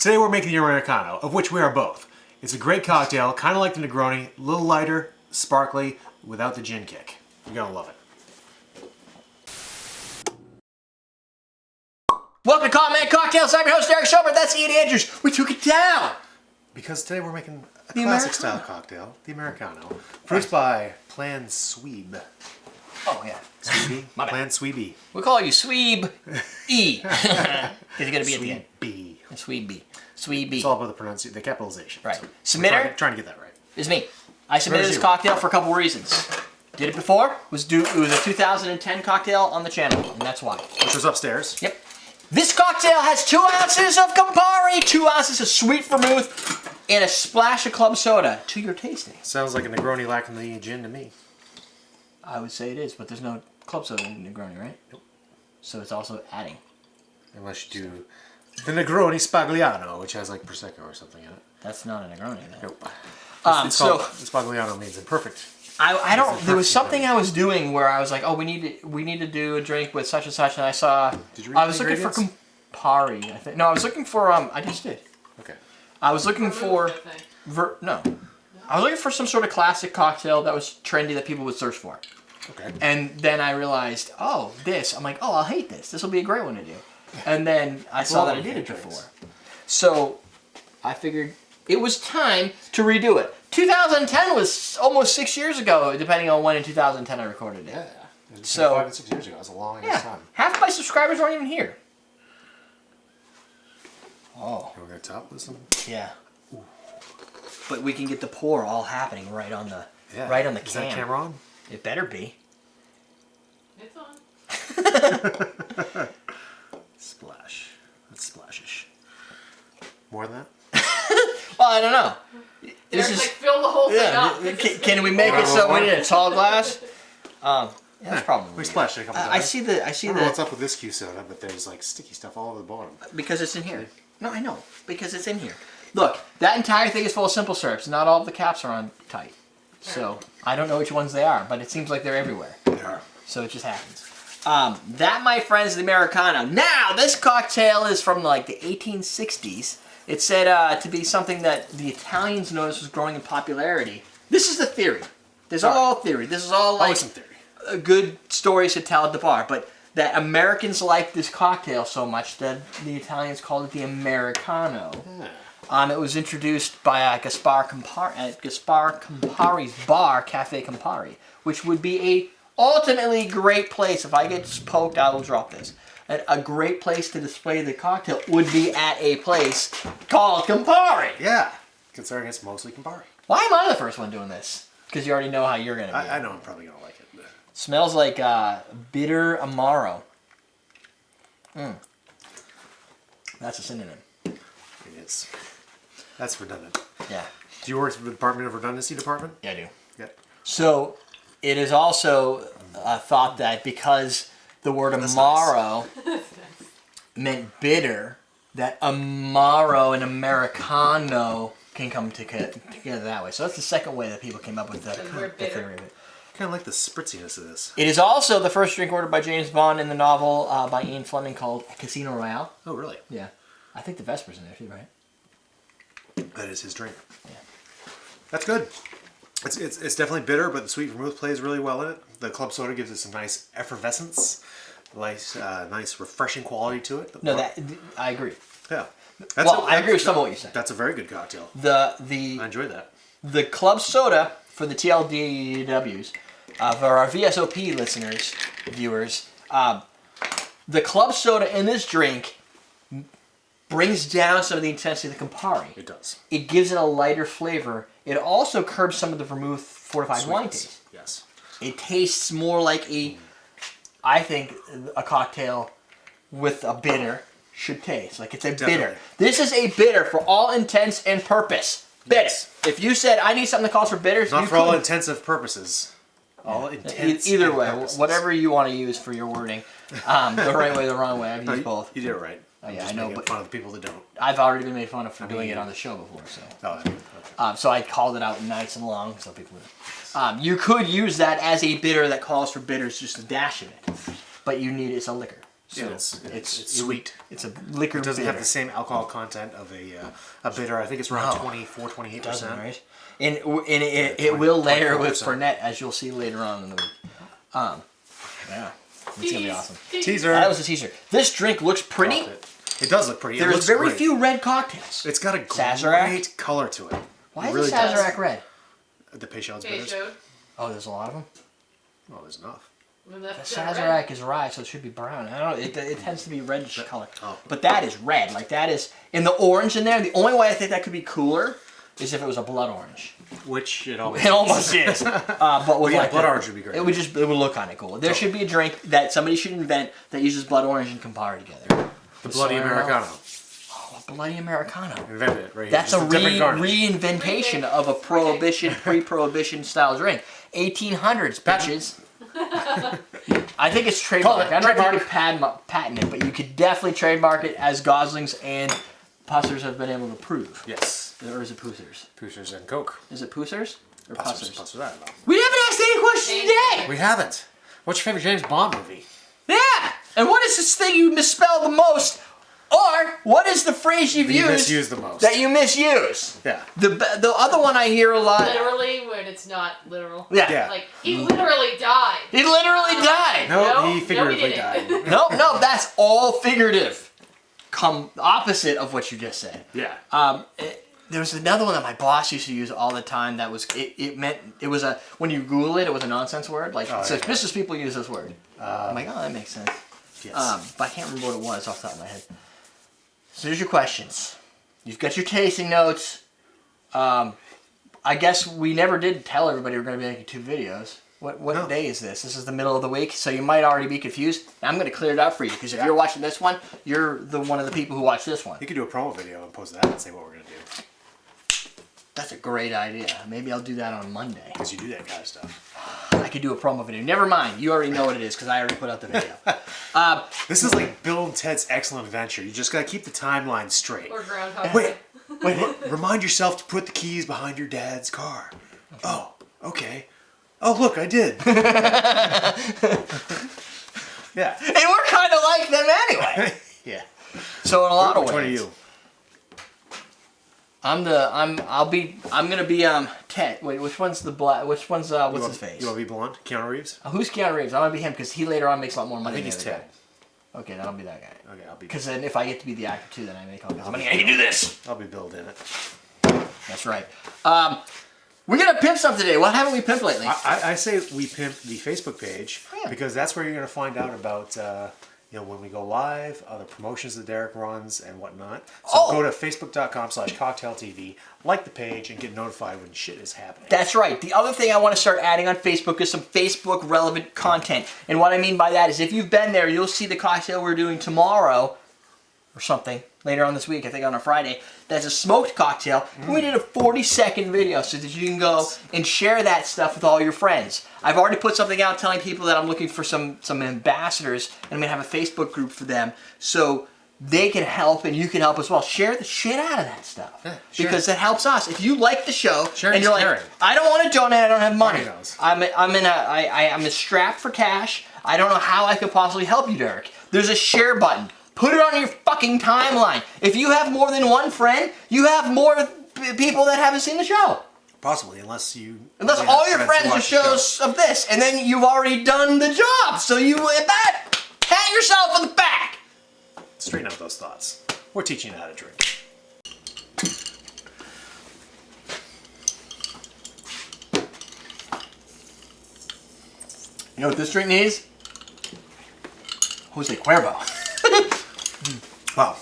Today we're making the Americano, of which we are both. It's a great cocktail, kind of like the Negroni, a little lighter, sparkly, without the gin kick. You're gonna love it. Welcome to Americano Cocktail. I'm your host, Derrick Schommer. That's Ian Andrews. We took it down. Because today we're making a The classic Americano. style cocktail, the Americano, produced by Plan Sweeb. Oh, yeah. Sweeby? My bad. Plan Sweeby. We call you Sweeb E. Because you're going to be at the end. Sweeby. Sweeby. Sweeby. It's all about the pronunciation, the capitalization. Right. So Submitter trying to get that right. is me. I submitted Where's this you? cocktail for a couple reasons. Did it before. It was a 2010 cocktail on the channel, and that's why. Which was upstairs. Yep. This cocktail has 2 ounces of Campari, 2 ounces of sweet vermouth, and a splash of club soda to your tasting. Sounds like a Negroni lacking the gin to me. I would say it is, but there's no club soda in Negroni, right? Nope. So it's also adding. Unless you do the Negroni Spagliano, which has like Prosecco or something in it. That's not a Negroni, though. Nope. It's So called, Spagliano means imperfect. I don't. There was something I was doing where I was like, oh, we need to do a drink with such and such, and I saw. Did you read I the was looking for ingredients? Campari. I think no, I was looking for I just did. Okay. I was looking for no. I was looking for some sort of classic cocktail that was trendy that people would search for. Okay. And then I realized, oh, this. I'm like, oh, I'll hate this. This will be a great one to do. And then I saw that I did it before. So I figured it was time to redo it. 2010 was almost 6 years ago, depending on when in 2010 I recorded it. Yeah. It was So- 5 and 6 years ago. It was a long ass Yeah. time. Half of my subscribers weren't even here. Oh. We're gonna top with some. Yeah. But we can get the pour all happening right on the Yeah. right on the Is can. that camera on? It better be. It's on. Splash. That's splashish. More than that? Well, I don't know. This There's is like fill the whole thing up. Can we make it so we need a tall glass? That's probably We weird. splashed it a couple times. I see the I don't know what's up with this Q soda, but there's like sticky stuff all over the bottom. because it's in here. No, I know because it's in here. Look, that entire thing is full of simple syrups. Not all of the caps are on tight, so I don't know which ones they are, but it seems like they're everywhere. They are. So it just happens. That, my friends, is the Americano. Now, this cocktail is from like the 1860s. It's said to be something that the Italians noticed was growing in popularity. This is the theory. There's all theory. This is all like Always some theory. good stories to tell at the bar. But that Americans liked this cocktail so much that the Italians called it the Americano. Yeah. It was introduced by Gaspar Campari's bar, Cafe Campari, which would be a ultimately great place. If I get poked, I will drop this. A great place to display the cocktail would be at a place called Campari. Yeah. Considering it's mostly Campari. Why am I the first one doing this? Because you already know how you're going to be. I know I'm probably going to like it. But Smells like bitter amaro. That's a synonym. it is. That's redundant. Yeah. Do you work for the Department of Redundancy Department? Yeah, I do. Yep. So it is also thought that because the word That's amaro meant bitter, that amaro and Americano can come together that way. So that's the second way that people came up with the word bitter. theory of it. Kind of like the spritziness of this. It is also the first drink ordered by James Bond in the novel by Ian Fleming called Casino Royale. Oh, really? Yeah. I think the Vesper's in there too, right? That is his drink. Yeah. That's good. It's definitely bitter, but the sweet vermouth plays really well in it. The club soda gives it some nice effervescence, nice refreshing quality to it. No, I agree. Yeah. I agree with some of what you said. That's a very good cocktail. The I enjoy that. The club soda for the TLDWs, for our VSOP listeners, viewers, the club soda in this drink brings down some of the intensity of the Campari. It does. It gives it a lighter flavor. It also curbs some of the vermouth fortified wine Sweetness. taste. Yes. It tastes more like I think, a cocktail with a bitter should taste. Like it's a Definitely. bitter. This is a bitter for all intents and purpose. Bitter. Yes. If you said, I need something that calls for bitters, Not you for all couldn't. intensive purposes. All intense. Either and way, purposes. whatever you want to use for your wording. The right way, the wrong way. I've No, used both. You did it right. Oh, yeah, Just I know, making but- fun of the people that don't. I've already been made fun of for doing it on the show before, so. Oh, okay. So I called it out nice and long so people would. You could use that as a bitter that calls for bitters, just a dash of it. But you need it's a liquor. So it's sweet. It's a liquor. It doesn't have bitter. the same alcohol content of a bitter. I think it's around No. 28%. Doesn't, right? And it will layer with 24%. Fernet, as you'll see later on in the week. Yeah, it's gonna be awesome. Teaser. That was a teaser. This drink looks pretty. It does look pretty. It There's looks very great. few red cocktails. It's got a Sazerac? great color to it. Why It is really the does. Sazerac red? The Peychaud's Okay, bitters. showed. Oh, there's a lot of them. Oh, there's enough. The The Sazerac is rye, so it should be brown. I don't know. It tends to be reddish color. Oh. But that is red. Like that is in the orange in there. The only way I think that could be cooler is if it was a blood orange. Which it always It almost is. But with yeah, like blood the- orange would be great. It would look kind of cool. There should be a drink that somebody should invent that uses blood orange and Campari together. The Bloody Soy Americano. Oh, a bloody Americano. Invented it right here. That's Just a different garnish. reinventation of a prohibition, pre-prohibition style drink. 1800s, bitches. I think it's trademarked. I don't know if you could patent it, but you could definitely trademark it as Goslings and Pussers have been able to prove. Yes. Or is it Poosers? Pussers and Coke. Is it Poosers? Or Pussers? Pussers, I don't know. We haven't asked any questions today! We haven't. What's your favorite James Bond movie? Yeah! And what is this thing you misspelled the most? Or what is the phrase you've You used misuse the most. that you misuse? Yeah. The other one I hear a lot. Literally, when it's not literal. Yeah. Yeah. Like, he literally died. He literally died. No, No, he figuratively no, he didn't. died. No, that's all figurative. Come opposite of what you just said. Yeah. There was another one that my boss used to use all the time. That was it meant it was a when you Google it, it was a nonsense word. Like Oh, so yeah. business people use this word. I'm like, oh, that makes sense. Yes. But I can't remember what it was off the top of my head. So here's your questions. You've got your tasting notes. I guess we never did tell everybody we're going to be making 2 videos. What No. day is this? This is the middle of the week, so you might already be confused. I'm going to clear it up for you because if you're watching this one, you're one of the people who watch this one. You could do a promo video and post that and say what we're going to do. That's a great idea. Maybe I'll do that on Monday. Because you do that kind of stuff. I could do a promo video. Never mind. You already know what it is because I already put out the video. This is like Bill and Ted's Excellent Adventure. You just got to keep the timeline straight. Or Groundhog Wait, Day. remind yourself to put the keys behind your dad's car. Oh, okay. Oh, look, I did. Yeah. And we're kind of like them anyway. Yeah. So in a lot of Which ways. one are you? I'm gonna be Ted. Wait, which one's the black? Which one's what's his face? You want to be blonde? Keanu Reeves? Who's Keanu Reeves? I'm gonna be him because he later on makes a lot more money. I think than he's the other Ted. guy. Okay, then I'll be that guy. Okay, I'll be. Because then if I get to be the actor too, then I make all kinds of money. I can do this. I'll be Bill in it. That's right. We're gonna pimp stuff today. What haven't we pimped lately? I say we pimp the Facebook page Yeah. because that's where you're going to find out about when we go live, other promotions that Derrick runs and whatnot. So go to facebook.com/cocktailtv, like the page, and get notified when shit is happening. That's right. The other thing I want to start adding on Facebook is some Facebook relevant content. And what I mean by that is if you've been there, you'll see the cocktail we're doing tomorrow or something later on this week, I think on a Friday. That's a smoked cocktail. And we did a 40-second video so that you can go and share that stuff with all your friends. I've already put something out telling people that I'm looking for some ambassadors and I'm going to have a Facebook group for them so they can help and you can help as well. Share the shit out of that stuff. Yeah, share. Because it helps us. If you like the show Sharing and you're is like, caring. I don't want to donate, I don't have money. Nobody knows. I'm strapped for cash. I don't know how I could possibly help you, Derrick. There's a share button. Put it on your fucking timeline. If you have more than one friend, you have more people that haven't seen the show. Possibly, unless All your friends are shows of this, and then you've already done the job. So you pat yourself on the back. Straighten out those thoughts. We're teaching you how to drink. You know what this drink needs? Jose Cuervo. Wow.